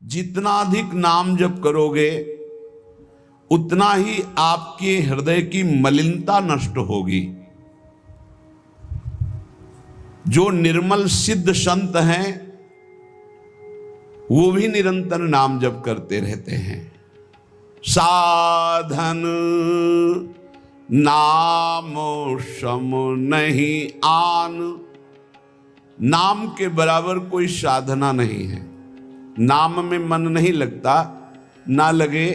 जितना अधिक नाम जप करोगे उतना ही आपके हृदय की मलिनता नष्ट होगी। जो निर्मल सिद्ध संत हैं वो भी निरंतर नाम जप करते रहते हैं। साधन नाम सम नहीं आन, नाम के बराबर कोई साधना नहीं है। नाम में मन नहीं लगता, ना लगे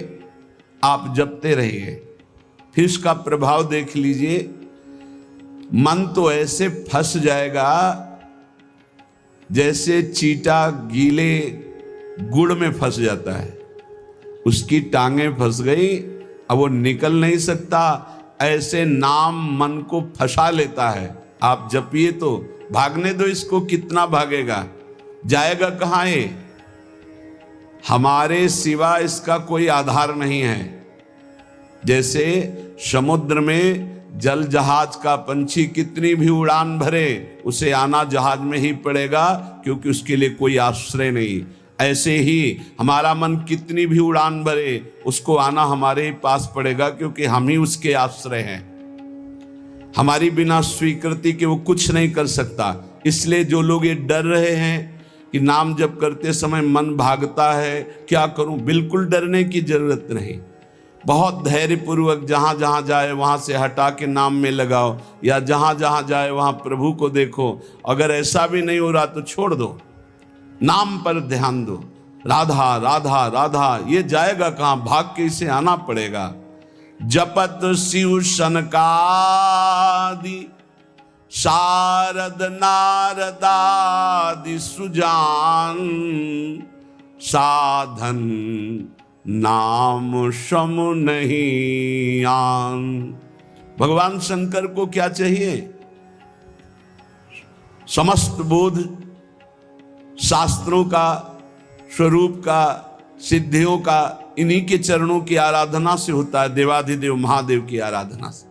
आप जपते रहिए, फिर इसका प्रभाव देख लीजिए। मन तो ऐसे फंस जाएगा जैसे चींटा गीले गुड़ में फंस जाता है, उसकी टांगें फंस गई, अब वो निकल नहीं सकता। ऐसे नाम मन को फंसा लेता है। आप जपिए तो भागने दो इसको, कितना भागेगा, जाएगा कहाँ ये? हमारे सिवा इसका कोई आधार नहीं है। जैसे समुद्र में जल जहाज का पंछी कितनी भी उड़ान भरे, उसे आना जहाज में ही पड़ेगा, क्योंकि उसके लिए कोई आश्रय नहीं। ऐसे ही हमारा मन कितनी भी उड़ान भरे, उसको आना हमारे ही पास पड़ेगा, क्योंकि हम ही उसके आश्रय हैं। हमारी बिना स्वीकृति के वो कुछ नहीं कर सकता। इसलिए जो लोग ये डर रहे हैं कि नाम जप करते समय मन भागता है, क्या करूं, बिल्कुल डरने की जरूरत नहीं। बहुत धैर्यपूर्वक जहां जहां जाए वहां से हटा के नाम में लगाओ, या जहां जहां जाए वहां प्रभु को देखो। अगर ऐसा भी नहीं हो रहा तो छोड़ दो, नाम पर ध्यान दो। राधा राधा राधा, ये जाएगा कहां, भाग के इसे आना पड़ेगा। जपत शिव सनकादि शारद नारदादि सुजान, साधन नाम सम नहीं आन। भगवान शंकर को क्या चाहिए? समस्त बोध, शास्त्रों का, स्वरूप का, सिद्धियों का, इन्हीं के चरणों की आराधना से होता है, देवाधिदेव महादेव की आराधना से।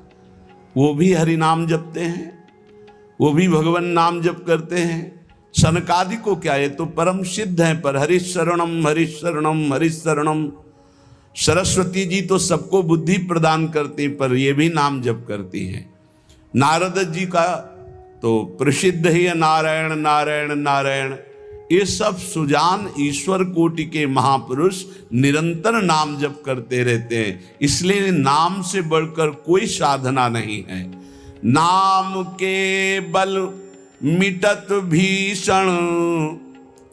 वो भी हरि नाम जपते हैं, वो भी भगवान नाम जप करते हैं। सनकादि को क्या, ये तो परम सिद्ध है, पर हरिशरणम हरिशरणम हरिशरणम। सरस्वती जी तो सबको बुद्धि प्रदान करती, पर ये भी नाम जप करती हैं। नारद जी का तो प्रसिद्ध ही है नारायण नारायण नारायण। ये सब सुजान ईश्वर कोटि के महापुरुष निरंतर नाम जप करते रहते हैं। इसलिए नाम से बढ़कर कोई साधना नहीं है। नाम के बल मिटत भीषण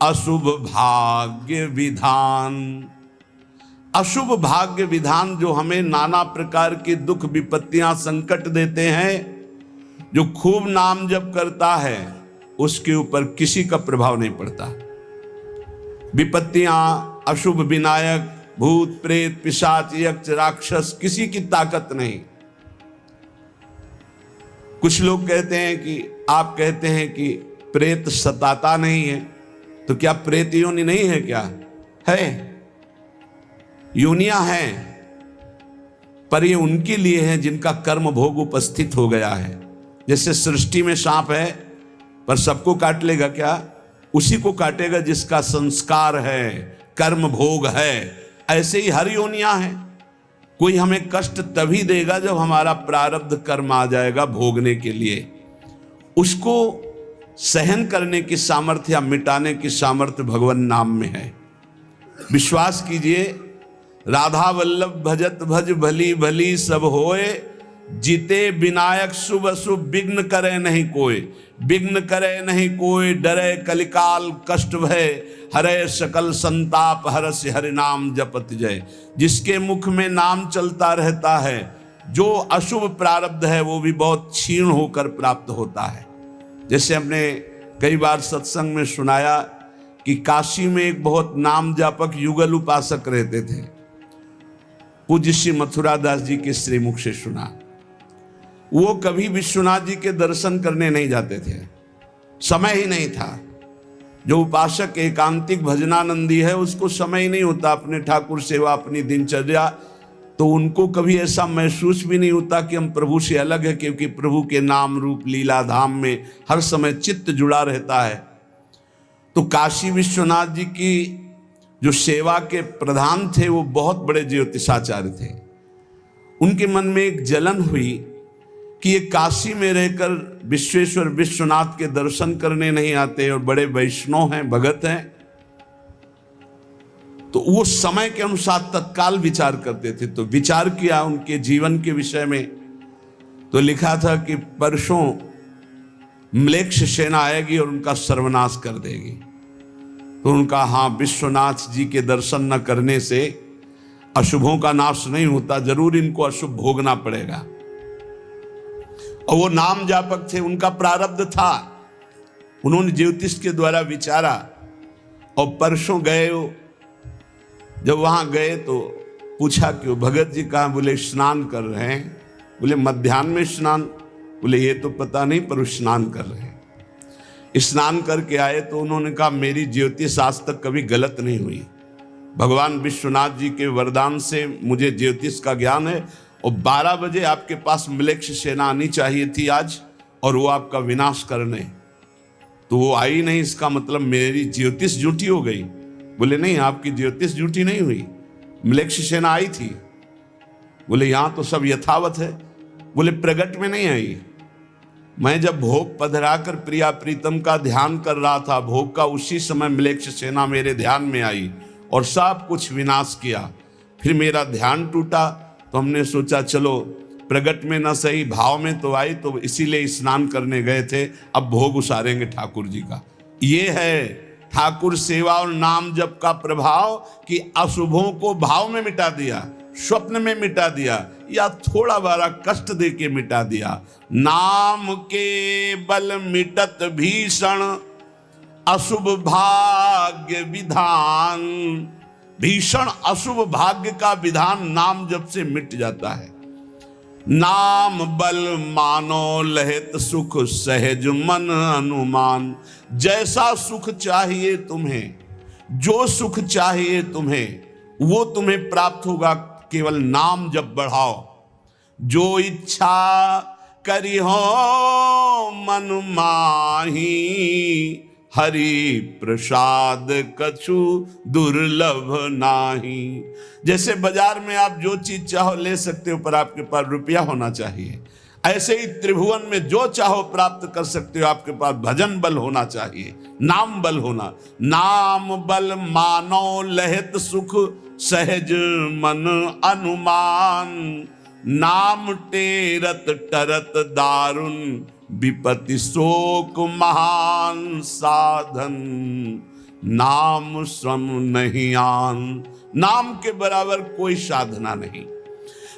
अशुभ भाग्य विधान। अशुभ भाग्य विधान जो हमें नाना प्रकार के दुख विपत्तियां संकट देते हैं, जो खूब नाम जप करता है उसके ऊपर किसी का प्रभाव नहीं पड़ता। विपत्तियां, अशुभ विनायक, भूत प्रेत पिशाच यक्ष राक्षस, किसी की ताकत नहीं। कुछ लोग कहते हैं कि, आप कहते हैं कि प्रेत सताता नहीं है, तो क्या प्रेत योनि नहीं है? क्या है? योनियां हैं, पर ये उनके लिए है जिनका कर्म भोग उपस्थित हो गया है। जैसे सृष्टि में सांप है, पर सबको काट लेगा क्या? उसी को काटेगा जिसका संस्कार है, कर्म भोग है। ऐसे ही हर योनियां हैं। कोई हमें कष्ट तभी देगा जब हमारा प्रारब्ध कर्म आ जाएगा भोगने के लिए। उसको सहन करने की सामर्थ्य या मिटाने की सामर्थ्य भगवान नाम में है। विश्वास कीजिए, राधा वल्लभ भजत भज भली भली सब होए, जीते विनायक शुभ शुभ विघ्न करे नहीं कोई। विघ्न करे नहीं कोई, डरे कलिकाल कष्ट भय, हरे सकल संताप हरस हरि नाम जपत जय। जिसके मुख में नाम चलता रहता है, जो अशुभ प्रारब्ध है वो भी बहुत क्षीण होकर प्राप्त होता है। जैसे हमने कई बार सत्संग में सुनाया कि काशी में एक बहुत नाम जापक युगल उपासक रहते थे। पूज्य श्री मथुरा दास जी के श्रीमुख से सुना। वो कभी विश्वनाथ जी के दर्शन करने नहीं जाते थे, समय ही नहीं था। जो उपासक एकांतिक भजनानंदी है, उसको समय ही नहीं होता अपने ठाकुर सेवा, अपनी दिनचर्या, तो उनको कभी ऐसा महसूस भी नहीं होता कि हम प्रभु से अलग है, क्योंकि प्रभु के नाम रूप लीला धाम में हर समय चित्त जुड़ा रहता है। तो काशी विश्वनाथ जी की जो सेवा के प्रधान थे वो बहुत बड़े ज्योतिषाचार्य थे। उनके मन में एक जलन हुई कि ये काशी में रहकर विश्वेश्वर विश्वनाथ के दर्शन करने नहीं आते और बड़े वैष्णव हैं, भगत हैं। तो वो समय के अनुसार तत्काल विचार करते थे। तो विचार किया उनके जीवन के विषय में, तो लिखा था कि परसों म्लेच्छ सेना आएगी और उनका सर्वनाश कर देगी। तो उनका हाँ, विश्वनाथ जी के दर्शन न करने से अशुभों का नाश नहीं होता, जरूर इनको अशुभ भोगना पड़ेगा। और वो नाम जापक थे, उनका प्रारब्ध था। उन्होंने ज्योतिष के द्वारा विचारा और परसों गए। जब वहां गए तो पूछा कि वो भगत जी कहाँ? बोले स्नान कर रहे हैं। बोले मध्याह्न में स्नान? बोले ये तो पता नहीं, पर स्नान कर रहे हैं। स्नान करके आए तो उन्होंने कहा मेरी ज्योतिष आज तक कभी गलत नहीं हुई। भगवान विश्वनाथ जी के वरदान से मुझे ज्योतिष का ज्ञान है और 12 बजे आपके पास म्लेच्छ सेना आनी चाहिए थी आज, और वो आपका विनाश करने, तो वो आई नहीं। इसका मतलब मेरी ज्योतिष झूठी हो गई? बोले नहीं, आपकी ज्योतिष झूठी नहीं हुई, म्लेच्छ सेना आई थी। बोले यहां तो सब यथावत है। बोले प्रगट में नहीं आई। मैं जब भोग पधराकर प्रिया प्रीतम का ध्यान कर रहा था भोग का, उसी समय म्लेच्छ सेना मेरे ध्यान में आई और सब कुछ विनाश किया। फिर मेरा ध्यान टूटा तो हमने सोचा चलो प्रगट में न सही, भाव में तो आई, तो इसीलिए स्नान करने गए थे, अब भोग उसारेंगे ठाकुर जी का। ये है ठाकुर सेवा और नाम जप का प्रभाव कि अशुभों को भाव में मिटा दिया, स्वप्न में मिटा दिया, या थोड़ा बारा कष्ट दे के मिटा दिया। नाम के बल मिटत भीषण अशुभ भाग्य विधान। भीषण अशुभ भाग्य का विधान नाम जप से मिट जाता है। नाम बल मानो लहित सुख सहज मन अनुमान। जैसा सुख चाहिए तुम्हें, जो सुख चाहिए तुम्हें, वो तुम्हें प्राप्त होगा, केवल नाम जब बढ़ाओ। जो इच्छा करी हो मन माही, हरि प्रसाद कछु दुर्लभ नाही। जैसे बाजार में आप जो चीज चाहो ले सकते हो, पर आपके पास रुपया होना चाहिए। ऐसे ही त्रिभुवन में जो चाहो प्राप्त कर सकते हो, आपके पास भजन बल होना चाहिए, नाम बल होना। नाम बल मानो लहित सुख सहज मन अनुमान। नाम टेरत टरत दारुण विपत्ति शोक महान साधन। नाम श्रम नहीं आन। नाम के बराबर कोई साधना नहीं।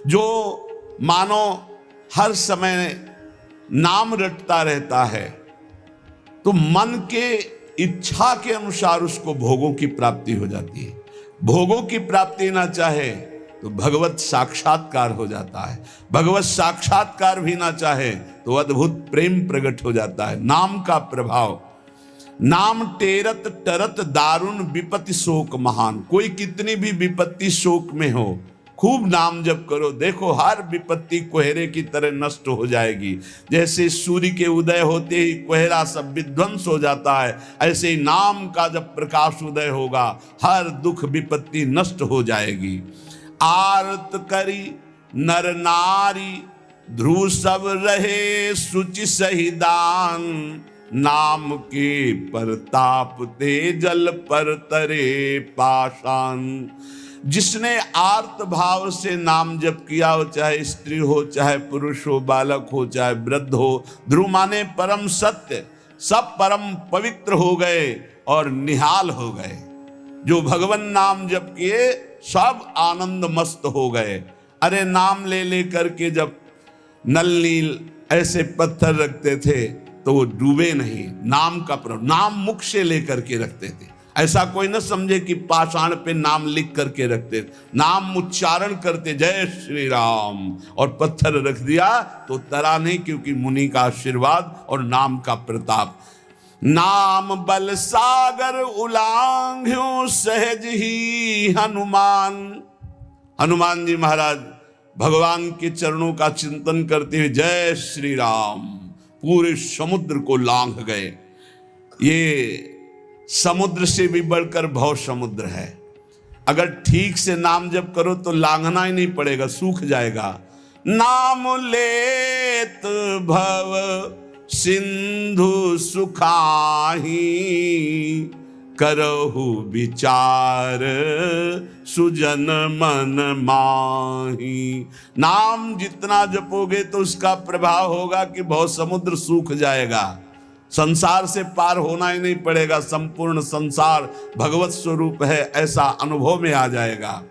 जो मानो हर समय नाम रटता रहता है तो मन के इच्छा के अनुसार उसको भोगों की प्राप्ति हो जाती है। भोगों की प्राप्ति ना चाहे तो भगवत साक्षात्कार हो जाता है। भगवत साक्षात्कार भी ना चाहे तो अद्भुत प्रेम प्रकट हो जाता है। नाम का प्रभाव। नाम टेरत टरत दारुण विपत्ति शोक महान। कोई कितनी भी विपत्ति शोक में हो, खूब नाम जप करो, देखो हर विपत्ति कोहरे की तरह नष्ट हो जाएगी। जैसे सूर्य के उदय होते ही कोहरा सब विध्वंस हो जाता है, ऐसे ही नाम का जब प्रकाश उदय होगा हर दुख विपत्ति नष्ट हो जाएगी। आरत करी नर नारी ध्रुव सब रहे सुचि सही दान। नाम के परताप ते जल पर तरे पाषाण। जिसने आर्त भाव से नाम जप किया हो, चाहे स्त्री हो, चाहे पुरुष हो, बालक हो, चाहे वृद्ध हो, ध्रुव माने परम सत्य, सब परम पवित्र हो गए और निहाल हो गए। जो भगवान नाम जप किए सब आनंद मस्त हो गए। अरे नाम ले ले करके जब नल नील ऐसे पत्थर रखते थे तो वो डूबे नहीं। नाम का प्रभाव, नाम मुख से लेकर के रखते थे। ऐसा कोई न समझे कि पाषाण पे नाम लिख करके रखते, नाम उच्चारण करते, जय श्री राम, और पत्थर रख दिया तो तरा नहीं, क्योंकि मुनि का आशीर्वाद और नाम का प्रताप। नाम बल सागर उलांघ्यो सहज ही हनुमान। हनुमान जी महाराज भगवान के चरणों का चिंतन करते हुए जय श्री राम पूरे समुद्र को लांघ गए। ये समुद्र से भी बढ़कर भव समुद्र है। अगर ठीक से नाम जप करो तो लांघना ही नहीं पड़ेगा, सूख जाएगा। नाम लेत भव सिंधु सुखाही, करहु विचार सुजन मन माही। नाम जितना जपोगे तो उसका प्रभाव होगा कि बहुत समुद्र सूख जाएगा, संसार से पार होना ही नहीं पड़ेगा, संपूर्ण संसार भगवत स्वरूप है ऐसा अनुभव में आ जाएगा।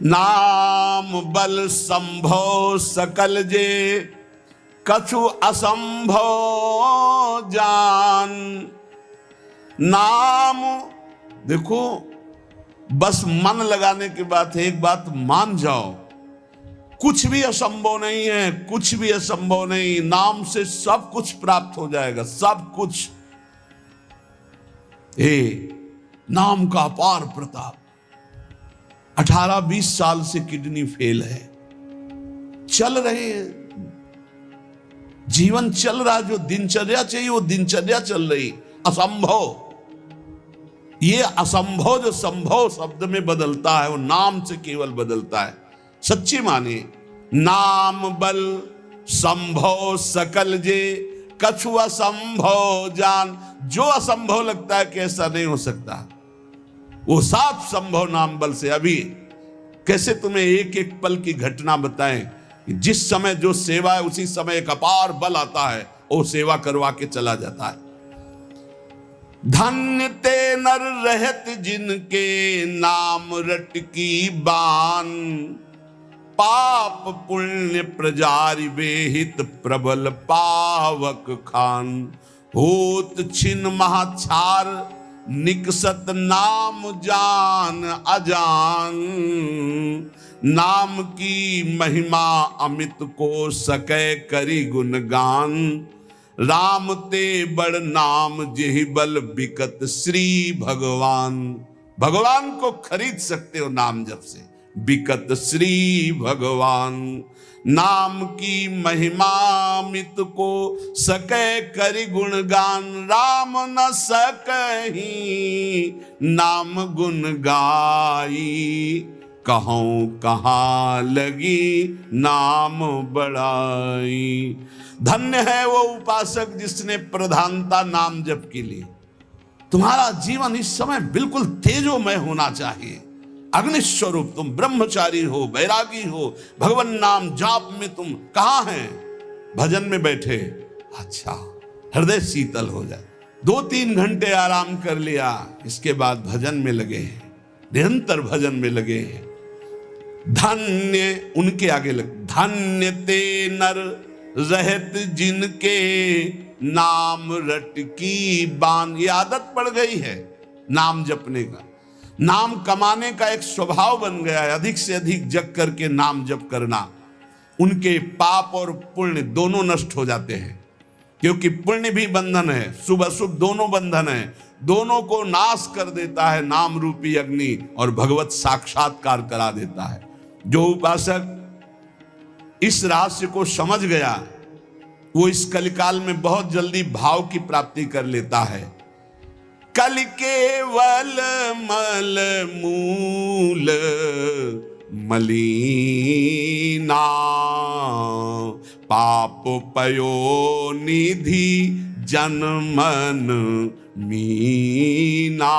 नाम बल संभव सकल जे, कछु असंभव जान। नाम देखो, बस मन लगाने की बात है। एक बात मान जाओ, कुछ भी असंभव नहीं है, कुछ भी असंभव नहीं। नाम से सब कुछ प्राप्त हो जाएगा, सब कुछ। नाम का अपार प्रताप। 18-20 साल से किडनी फेल है, चल रहे हैं, जीवन चल रहा, जो दिनचर्या चाहिए वो दिनचर्या चल रही। असंभव, ये असंभव जो संभव शब्द में बदलता है वो नाम से केवल बदलता है। सच्ची माने, नाम बल संभव सकल जे, कछु असंभव जान। जो असंभव लगता है कि ऐसा नहीं हो सकता, वो साफ संभव नाम बल से। अभी कैसे तुम्हें एक एक पल की घटना बताएं, जिस समय जो सेवा है उसी समय एक अपार बल आता है, वो सेवा करवा के चला जाता है। धन्य ते नर रहत जिनके नाम रट की बान, पाप पुण्य प्रजारि बेहित प्रबल पावक खान। होत छिन महाछार निकसत नाम जान अजान, नाम की महिमा अमित को सकै करी गुणगान। राम ते बड़ नाम जेहि बल बिकत श्री भगवान। भगवान को खरीद सकते हो नाम जप से, बिकत श्री भगवान। नाम की महिमा मित को सकै करि गुणगान, राम न सकहि नाम गुण गाई। कहूं कहाँ लगी नाम बड़ाई। धन्य है वो उपासक जिसने प्रधानता नाम जप के लिए। तुम्हारा जीवन इस समय बिल्कुल तेजोमय होना चाहिए, अग्नि स्वरूप। तुम ब्रह्मचारी हो, बैरागी हो, भगवान नाम जाप में तुम कहाँ हैं? भजन में बैठे, अच्छा हृदय शीतल हो जाए। 2-3 घंटे आराम कर लिया, इसके बाद भजन में लगे हैं, निरंतर भजन में लगे हैं। धन्य उनके आगे लग, धन्य ते नर रहत जिनके नाम रट की बान। ये आदत पड़ गई है नाम जपने का, नाम कमाने का एक स्वभाव बन गया है। अधिक से अधिक जग करके नाम जप करना, उनके पाप और पुण्य दोनों नष्ट हो जाते हैं। क्योंकि पुण्य भी बंधन है, शुभ अशुभ दोनों बंधन है, दोनों को नाश कर देता है नाम रूपी अग्नि, और भगवत साक्षात्कार करा देता है। जो उपासक इस रहस्य को समझ गया, वो इस कलिकाल में बहुत जल्दी भाव की प्राप्ति कर लेता है। कल केवल मल मूल मलीना, पाप पयो निधि जनमन मीना।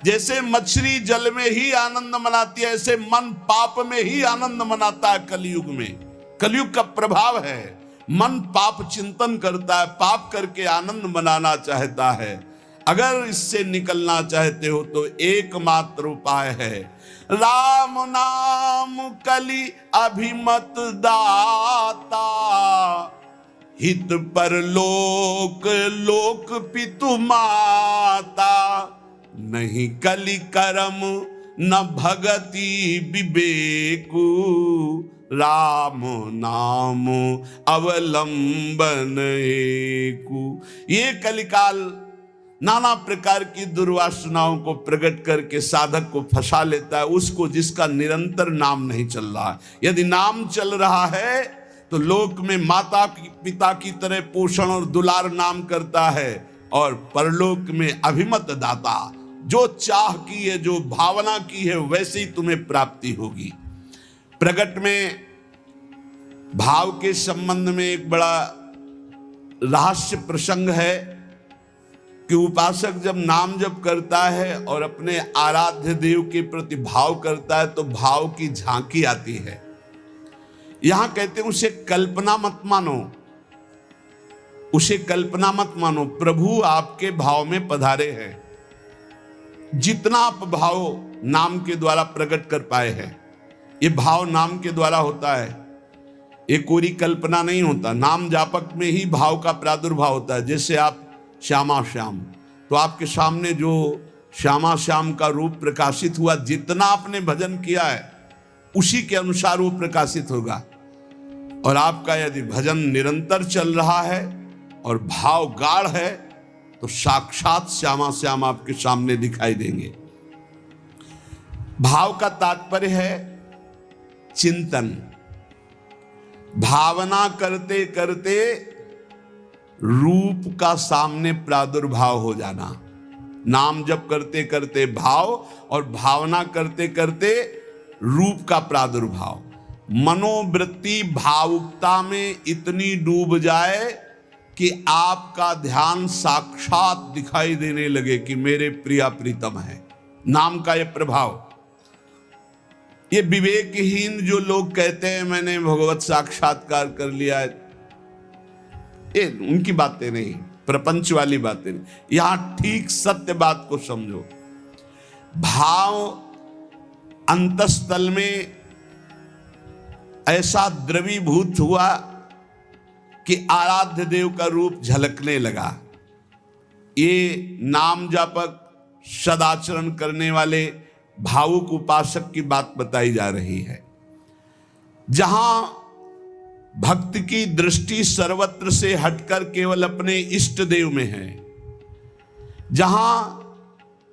जैसे मछली जल में ही आनंद मनाती है, ऐसे मन पाप में ही आनंद मनाता है। कलयुग में, कलयुग का प्रभाव है, मन पाप चिंतन करता है, पाप करके आनंद मनाना चाहता है। अगर इससे निकलना चाहते हो तो एकमात्र उपाय है राम नाम कलि अभिमत दाता। हित पर लोक लोक पितु माता, नहीं कलि कर्म न भगति विवेकु। राम नाम अवलंबन एकु। ये कलिकाल नाना प्रकार की दुर्वासनाओं को प्रकट करके साधक को फंसा लेता है, उसको जिसका निरंतर नाम नहीं चल रहा है। यदि नाम चल रहा है तो लोक में माता पिता की तरह पोषण और दुलार नाम करता है, और परलोक में अभिमत दाता, जो चाह की है, जो भावना की है, वैसे ही तुम्हें प्राप्ति होगी। प्रगट में भाव के संबंध में एक बड़ा रहस्य प्रसंग है कि उपासक जब नाम जप करता है और अपने आराध्य देव के प्रति भाव करता है तो भाव की झांकी आती है। यहां कहते हैं उसे कल्पना मत मानो, उसे कल्पना मत मानो, प्रभु आपके भाव में पधारे हैं। जितना आप भाव नाम के द्वारा प्रकट कर पाए हैं, ये भाव नाम के द्वारा होता है, ये कोई कल्पना नहीं होता। नाम जापक में ही भाव का प्रादुर्भाव होता है। जैसे आप श्यामा श्याम, तो आपके सामने जो श्यामा श्याम का रूप प्रकाशित हुआ, जितना आपने भजन किया है उसी के अनुसार वो प्रकाशित होगा। और आपका यदि भजन निरंतर चल रहा है और भाव गाढ़ है तो साक्षात श्यामा श्याम आपके सामने दिखाई देंगे। भाव का तात्पर्य है चिंतन। भावना करते करते रूप का सामने प्रादुर्भाव हो जाना। नाम जप करते करते भाव और भावना करते करते रूप का प्रादुर्भाव। मनोवृत्ति भावुकता में इतनी डूब जाए कि आपका ध्यान साक्षात दिखाई देने लगे कि मेरे प्रिया प्रीतम है। नाम का यह प्रभाव। ये विवेकहीन जो लोग कहते हैं मैंने भगवत साक्षात्कार कर लिया है, ये उनकी बातें नहीं, प्रपंच वाली बातें नहीं। यहां ठीक सत्य बात को समझो। भाव अंतस्थल में ऐसा द्रवीभूत हुआ कि आराध्य देव का रूप झलकने लगा। ये नाम जापक सदाचरण करने वाले भावुक उपासक की बात बताई जा रही है। जहां भक्त की दृष्टि सर्वत्र से हटकर केवल अपने इष्ट देव में है, जहां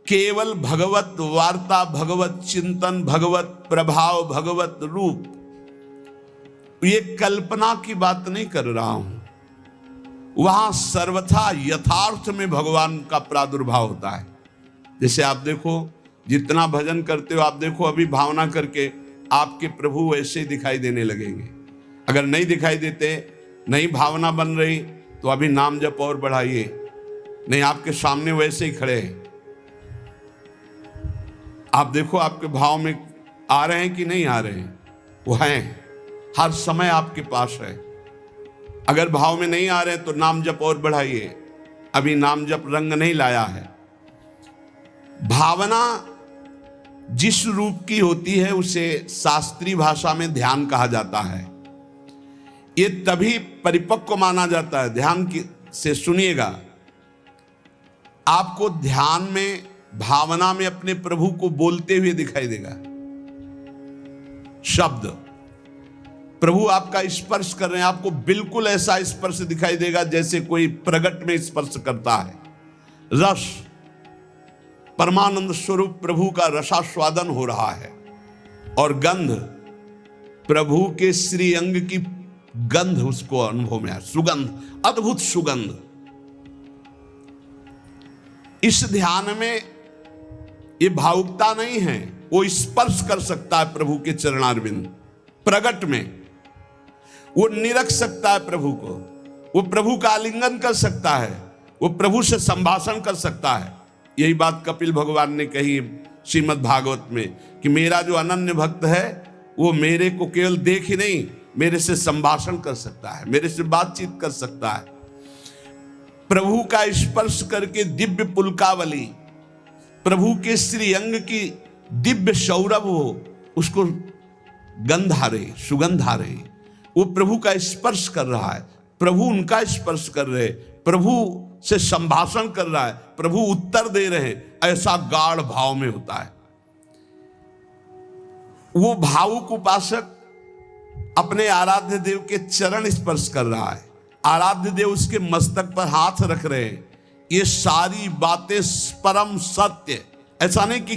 केवल भगवत वार्ता, भगवत चिंतन, भगवत प्रभाव, भगवत रूप, ये कल्पना की बात नहीं कर रहा हूं, वहां सर्वथा यथार्थ में भगवान का प्रादुर्भाव होता है। जैसे आप देखो, जितना भजन करते हो आप देखो, अभी भावना करके आपके प्रभु वैसे ही दिखाई देने लगेंगे। अगर नहीं दिखाई देते, नहीं भावना बन रही, तो अभी नाम जप और बढ़ाइए, नहीं आपके सामने वैसे ही खड़े हैं। आप देखो आपके भाव में आ रहे हैं कि नहीं आ रहे हैं, वो हैं, हर समय आपके पास है। अगर भाव में नहीं आ रहे तो नाम जप और बढ़ाइए, अभी नाम जप रंग नहीं लाया है। भावना जिस रूप की होती है उसे शास्त्रीय भाषा में ध्यान कहा जाता है। ये तभी परिपक्व माना जाता है। ध्यान से सुनिएगा, आपको ध्यान में, भावना में अपने प्रभु को बोलते हुए दिखाई देगा। शब्द प्रभु आपका स्पर्श कर रहे हैं, आपको बिल्कुल ऐसा स्पर्श दिखाई देगा जैसे कोई प्रगट में स्पर्श करता है। रस, परमानंद स्वरूप प्रभु का रसास्वादन हो रहा है। और गंध, प्रभु के श्री अंग की गंध उसको अनुभव में है, सुगंध, अद्भुत सुगंध। इस ध्यान में ये भावुकता नहीं है, वो स्पर्श कर सकता है प्रभु के चरणारविंद। प्रगट में वो निरख सकता है प्रभु को, वो प्रभु का आलिंगन कर सकता है, वो प्रभु से संभाषण कर सकता है। यही बात कपिल भगवान ने कही श्रीमद् भागवत में कि मेरा जो अनन्य भक्त है वो मेरे को केवल देख ही नहीं, मेरे से संभाषण कर सकता है, मेरे से बातचीत कर सकता है। प्रभु का स्पर्श करके दिव्य पुलकावली, प्रभु के श्री अंग की दिव्य सौरभ हो, उसको गंध आ रही, सुगंध आ रही, वो प्रभु का स्पर्श कर रहा है, प्रभु उनका स्पर्श कर रहे, प्रभु से संभाषण कर रहा है, प्रभु उत्तर दे रहे हैं, ऐसा गाढ़ भाव में होता है। वो भावुक उपासक अपने आराध्य देव के चरण स्पर्श कर रहा है, आराध्य देव उसके मस्तक पर हाथ रख रहे हैं। ये सारी बातें परम सत्य, ऐसा नहीं कि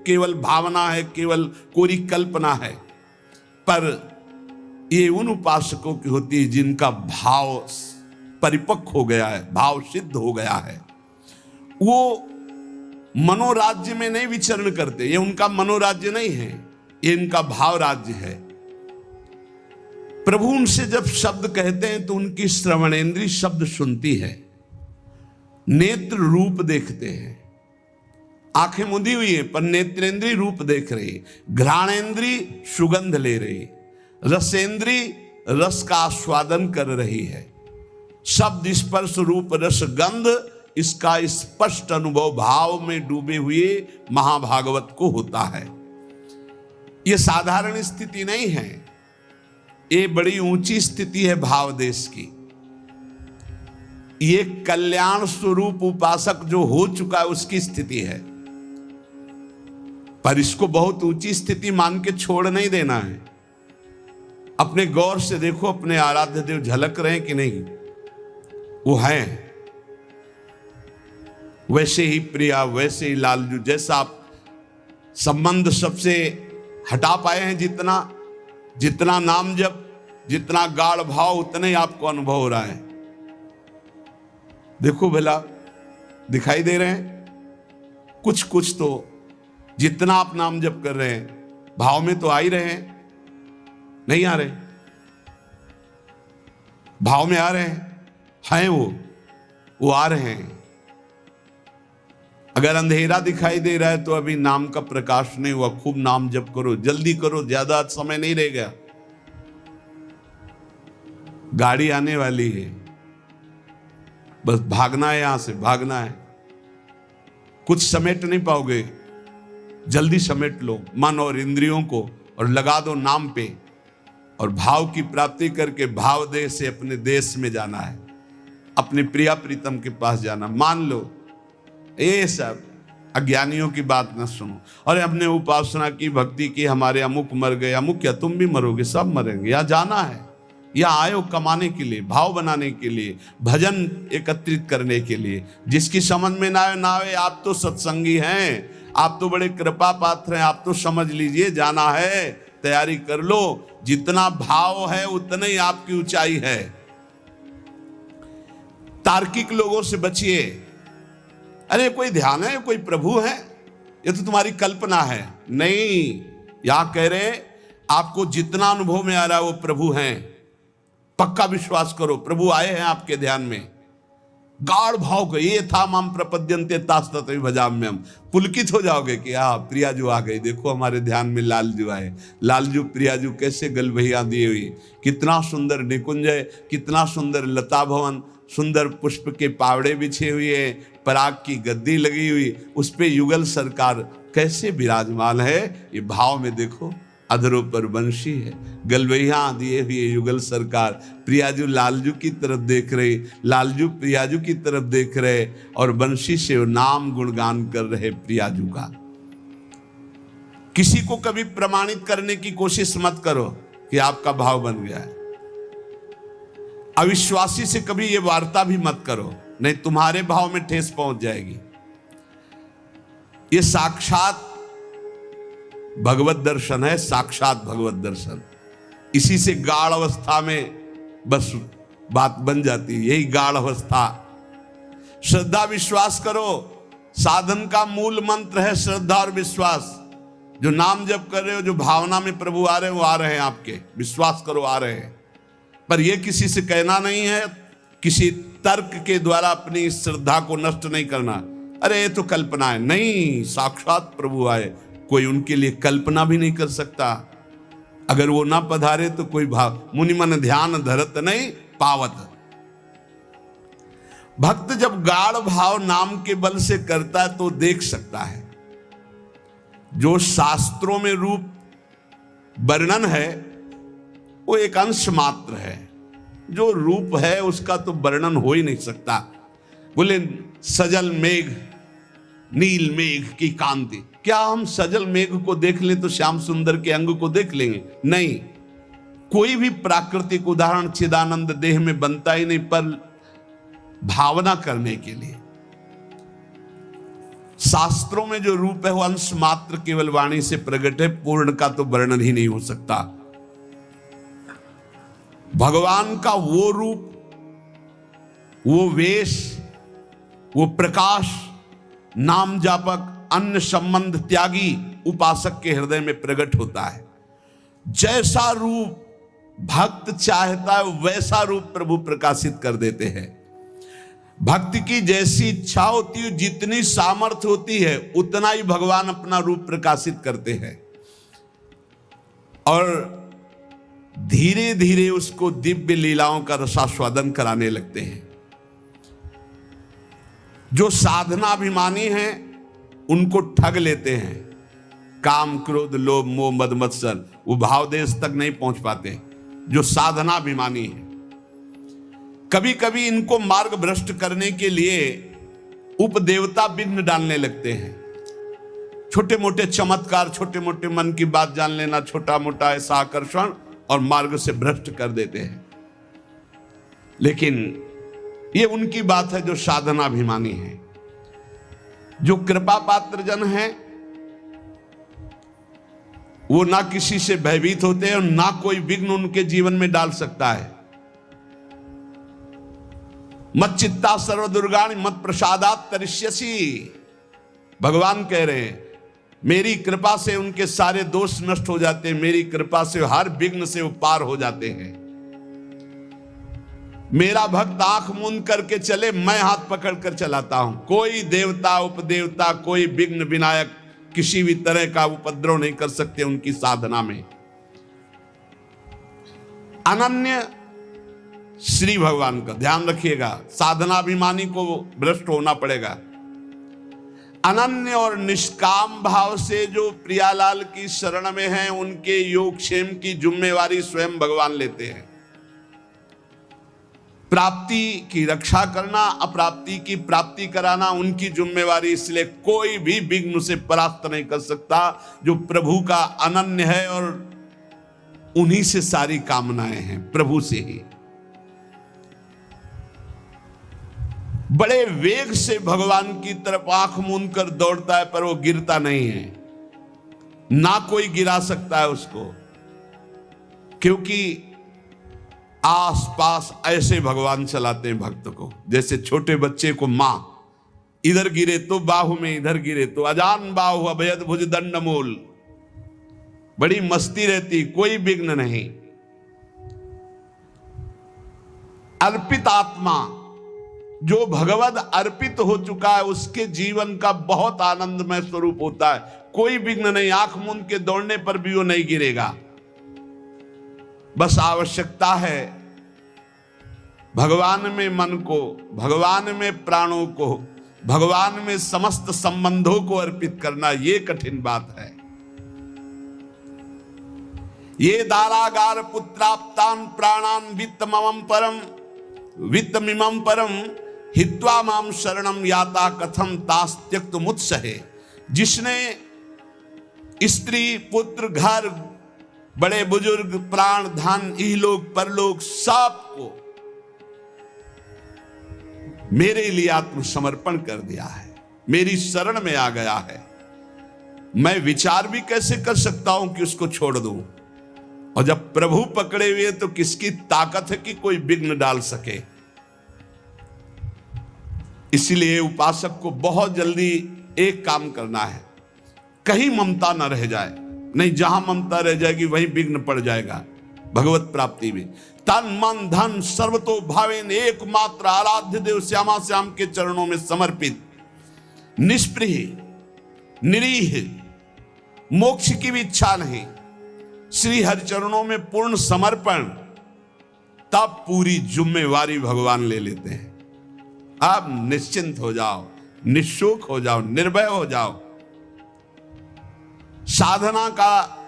केवल भावना है, केवल कोरी कल्पना है, पर ये उन उपासकों की होती है जिनका भाव परिपक्व हो गया है, भाव सिद्ध हो गया है। वो मनोराज्य में नहीं विचरण करते। ये उनका मनोराज्य नहीं है, ये इनका भाव राज्य है। प्रभु उनसे जब शब्द कहते हैं तो उनकी श्रवणेंद्री शब्द सुनती है, नेत्र रूप देखते हैं। आंखें मुदी हुई है पर नेत्रेंद्री रूप देख रही, घ्राणेंद्री सुगंध ले रही, रसेंद्री रस का आस्वादन कर रही है। शब्द स्पर्श रूप रस गंध, इसका स्पष्ट अनुभव भाव में डूबे हुए महाभागवत को होता है। यह साधारण स्थिति नहीं है, ये बड़ी ऊंची स्थिति है भाव देश की। ये कल्याण स्वरूप उपासक जो हो चुका है उसकी स्थिति है, पर इसको बहुत ऊंची स्थिति मान के छोड़ नहीं देना है। अपने गौर से देखो, अपने आराध्य देव झलक रहे हैं कि नहीं? वो हैं वैसे ही प्रिया, वैसे ही लालजू। जैसा आप संबंध सबसे हटा पाए हैं, जितना नाम जप, जितना गाढ़ भाव, उतने ही आपको अनुभव हो रहा है। देखो भला, दिखाई दे रहे हैं कुछ तो, जितना आप नाम जप कर रहे हैं भाव में तो आ ही रहे हैं, नहीं आ रहे? भाव में आ रहे हैं वो आ रहे हैं। अगर अंधेरा दिखाई दे रहा है तो अभी नाम का प्रकाश नहीं हुआ। खूब नाम जप करो, जल्दी करो, ज्यादा समय नहीं रह गया। गाड़ी आने वाली है, बस भागना है, यहां से भागना है। कुछ समेट नहीं पाओगे, जल्दी समेट लो मन और इंद्रियों को और लगा दो नाम पे, और भाव की प्राप्ति करके भाव देश से अपने देश में जाना है, अपने प्रिया प्रीतम के पास जाना। मान लो ये सब अज्ञानियों की बात न सुनो। और हमने उपासना की, भक्ति की, हमारे अमुक मर गए, अमुक क्या तुम भी मरोगे, सब मरेंगे। यहाँ जाना है, यहाँ आए हो कमाने के लिए, भाव बनाने के लिए, भजन एकत्रित करने के लिए। जिसकी समझ में ना आए, आप तो सत्संगी हैं, आप तो बड़े कृपा पात्र हैं, आप तो समझ लीजिए जाना है, तैयारी कर लो। जितना भाव है उतनी ही आपकी ऊंचाई है। तार्किक लोगों से बचिए। अरे कोई ध्यान है, कोई प्रभु है, ये तो तुम्हारी कल्पना है। नहीं, यहां कह रहे आपको जितना अनुभव में आ रहा है वो प्रभु हैं। पक्का विश्वास करो, प्रभु आए हैं आपके ध्यान में। गाढ़ भाव को, ये था माम प्रपद्यन्ते तास्ततै भजाम्यहम्। पुलकित हो जाओगे कि प्रियाजू आ गई, देखो हमारे ध्यान में लालजू आए। लालजू प्रियाजू कैसे गलबहियां दी हुई, कितना सुंदर निकुंज है, कितना सुंदर लता भवन, सुंदर पुष्प के पावड़े बिछे हुए, पराग की गद्दी लगी हुई, उस पे युगल सरकार कैसे विराजमान है। ये भाव में देखो, अधरों पर बंशी है, गलबहियां दिए हुए युगल सरकार प्रियाजू लालजू की तरफ देख रहे, लालजू प्रियाजू की तरफ देख रहे, और बंशी से नाम गुणगान कर रहे प्रियाजू का। किसी को कभी प्रमाणित करने की कोशिश मत करो कि आपका भाव बन गया है। अविश्वासी से कभी ये वार्ता भी मत करो, नहीं तुम्हारे भाव में ठेस पहुंच जाएगी। ये साक्षात भगवत दर्शन है, साक्षात भगवत दर्शन। इसी से गाढ़ अवस्था में बस बात बन जाती है, यही गाढ़ अवस्था। श्रद्धा विश्वास करो, साधन का मूल मंत्र है श्रद्धा और विश्वास। जो नाम जप कर रहे हो, जो भावना में प्रभु आ रहे हैं, वो आ रहे हैं आपके, विश्वास करो आ रहे हैं। पर यह किसी से कहना नहीं है, किसी तर्क के द्वारा अपनी श्रद्धा को नष्ट नहीं करना। अरे ये तो कल्पना है, नहीं, साक्षात प्रभु आए, कोई उनके लिए कल्पना भी नहीं कर सकता। अगर वो ना पधारे तो कोई भाव, मुनि मन ध्यान धरत नहीं पावत। भक्त जब गाढ़ भाव नाम के बल से करता है तो देख सकता है। जो शास्त्रों में रूप वर्णन है वो एक अंश मात्र है, जो रूप है उसका तो वर्णन हो ही नहीं सकता। बोले सजल मेघ नील मेघ की कांति, क्या हम सजल मेघ को देख लें तो श्याम सुंदर के अंग को देख लेंगे? नहीं, कोई भी प्राकृतिक उदाहरण चिदानंद देह में बनता ही नहीं, पर भावना करने के लिए। शास्त्रों में जो रूप है वो अंश मात्र केवल वाणी से प्रकट है, पूर्ण का तो वर्णन ही नहीं हो सकता। भगवान का वो रूप, वो वेश, वो प्रकाश, नाम जापक, अन्य संबंध त्यागी उपासक के हृदय में प्रकट होता है। जैसा रूप भक्त चाहता है वैसा रूप प्रभु प्रकाशित कर देते हैं। भक्ति की जैसी इच्छा होती है, जितनी सामर्थ्य होती है, उतना ही भगवान अपना रूप प्रकाशित करते हैं और धीरे धीरे उसको दिव्य लीलाओं का रसास्वादन कराने लगते हैं। जो साधनाभिमानी हैं उनको ठग लेते हैं। काम, क्रोध, लोभ, मोह, मद, मत्सर, वो भाव देश तक नहीं पहुंच पाते। जो साधनाभिमानी है, कभी कभी इनको मार्ग भ्रष्ट करने के लिए उपदेवता विघ्न डालने लगते हैं। छोटे मोटे चमत्कार, छोटे मोटे मन की बात जान लेना, छोटा मोटा ऐसा आकर्षण, और मार्ग से भ्रष्ट कर देते हैं। लेकिन ये उनकी बात है जो साधनाभिमानी है। जो कृपा पात्र जन है वो ना किसी से भयभीत होते हैं और ना कोई विघ्न उनके जीवन में डाल सकता है। मत चित्ता सर्व दुर्गाणि मत प्रसादात तरिष्यसि, भगवान कह रहे हैं मेरी कृपा से उनके सारे दोष नष्ट हो जाते हैं, मेरी कृपा से हर विघ्न से वो पार हो जाते हैं। मेरा भक्त आंख मूंद करके चले, मैं हाथ पकड़ कर चलाता हूं। कोई देवता, उपदेवता, कोई विघ्न विनायक किसी भी तरह का उपद्रव नहीं कर सकते उनकी साधना में। अनन्य श्री भगवान का ध्यान रखिएगा, साधनाभिमानी को भ्रष्ट होना पड़ेगा। अनन्य और निष्काम भाव से जो प्रियालाल की शरण में हैं, उनके योगक्षेम की जिम्मेवारी स्वयं भगवान लेते हैं। प्राप्ति की रक्षा करना, अप्राप्ति की प्राप्ति कराना उनकी जिम्मेवारी, इसलिए कोई भी विघ्न से परास्त नहीं कर सकता जो प्रभु का अनन्य है और उन्हीं से सारी कामनाएं हैं, प्रभु से ही। बड़े वेग से भगवान की तरफ आंख मूंद कर दौड़ता है, पर वो गिरता नहीं है, ना कोई गिरा सकता है उसको, क्योंकि आसपास ऐसे भगवान चलाते हैं भक्त को। जैसे छोटे बच्चे को मां इधर गिरे तो बाहु में, इधर गिरे तो अजान बाहु अभयद भुज दंड मूल, बड़ी मस्ती रहती, कोई विघ्न नहीं। अर्पित आत्मा जो भगवद अर्पित हो चुका है, उसके जीवन का बहुत आनंदमय स्वरूप होता है। कोई विघ्न नहीं, आंख मूंद के दौड़ने पर भी वो नहीं गिरेगा। बस आवश्यकता है भगवान में मन को, भगवान में प्राणों को, भगवान में समस्त संबंधों को अर्पित करना। ये कठिन बात है। ये दारागार पुत्राप्तान प्राणान वित्तमम परम वित्तमिमं परम हित्वा माम शरणम याता कथम तास त्यक्त मुत्सहे। जिसने स्त्री, पुत्र, घर, बड़े बुजुर्ग, प्राण, धन, इहलोक परलोक सबको मेरे लिए आत्मसमर्पण कर दिया है, मेरी शरण में आ गया है, मैं विचार भी कैसे कर सकता हूं कि उसको छोड़ दूं। और जब प्रभु पकड़े हुए तो किसकी ताकत है कि कोई विघ्न डाल सके। इसलिए उपासक को बहुत जल्दी एक काम करना है, कहीं ममता न रह जाए। नहीं, जहां ममता रह जाएगी वहीं विघ्न पड़ जाएगा भगवत प्राप्ति में। तन मन धन सर्वतो भावेन एकमात्र आराध्य देव श्यामा श्याम के चरणों में समर्पित, निष्प्रिय, निरीह, मोक्ष की भी इच्छा नहीं, श्री हरि चरणों में पूर्ण समर्पण, तब पूरी जिम्मेवारी भगवान ले लेते हैं। अब निश्चिंत हो जाओ, निशुक हो जाओ, निर्भय हो जाओ। साधना का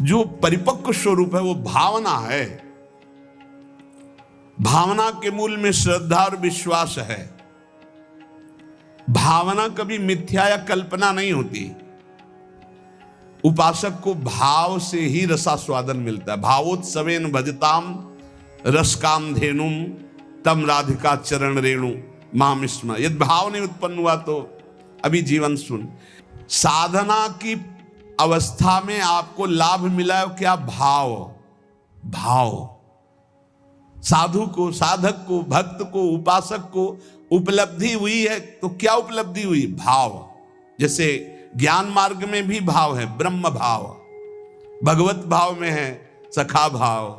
जो परिपक्व स्वरूप है वो भावना है। भावना के मूल में श्रद्धा और विश्वास है। भावना कभी मिथ्या या कल्पना नहीं होती। उपासक को भाव से ही रसास्वादन मिलता है। भावोत्सवेन भजताम रसकाम धेनुम तम राधिका चरण रेणु माम स्मर। यदि भाव नहीं उत्पन्न हुआ तो अभी जीवन सुन। साधना की अवस्था में आपको लाभ मिला है क्या? भाव। भाव साधु को, साधक को, भक्त को, उपासक को उपलब्धि हुई है। तो क्या उपलब्धि हुई? भाव। जैसे ज्ञान मार्ग में भी भाव है, ब्रह्म भाव, भगवत भाव में है सखा भाव,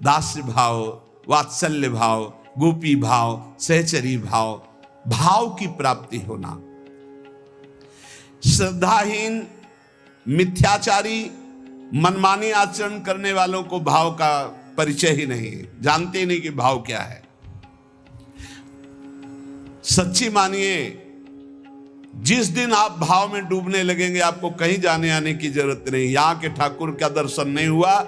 दास्य भाव, वात्सल्य भाव, गोपी भाव, सहचरी भाव, भाव की प्राप्ति होना। श्रद्धाहीन, मिथ्याचारी, मनमानी आचरण करने वालों को भाव का परिचय ही नहीं, जानते ही नहीं कि भाव क्या है। सच्ची मानिए, जिस दिन आप भाव में डूबने लगेंगे आपको कहीं जाने आने की जरूरत नहीं। यहां के ठाकुर का दर्शन नहीं हुआ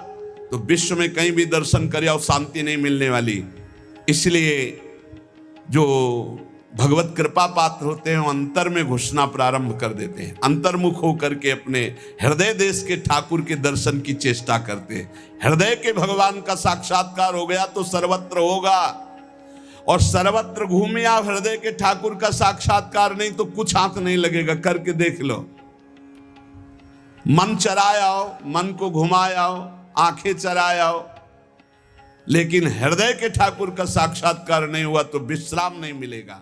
तो विश्व में कहीं भी दर्शन करे और शांति नहीं मिलने वाली। इसलिए जो भगवत कृपा पात्र होते हैं वो अंतर में घुसना प्रारंभ कर देते हैं, अंतर्मुख होकर के अपने हृदय देश के ठाकुर के दर्शन की चेष्टा करते हैं। हृदय के भगवान का साक्षात्कार हो गया तो सर्वत्र होगा, और सर्वत्र घूमे आप, हृदय के ठाकुर का साक्षात्कार नहीं तो कुछ हाथ नहीं लगेगा। करके देख लो, मन चराए आओ, मन को घुमाए आओ, आंखें चराए आओ, लेकिन हृदय के ठाकुर का साक्षात्कार नहीं हुआ तो विश्राम नहीं मिलेगा।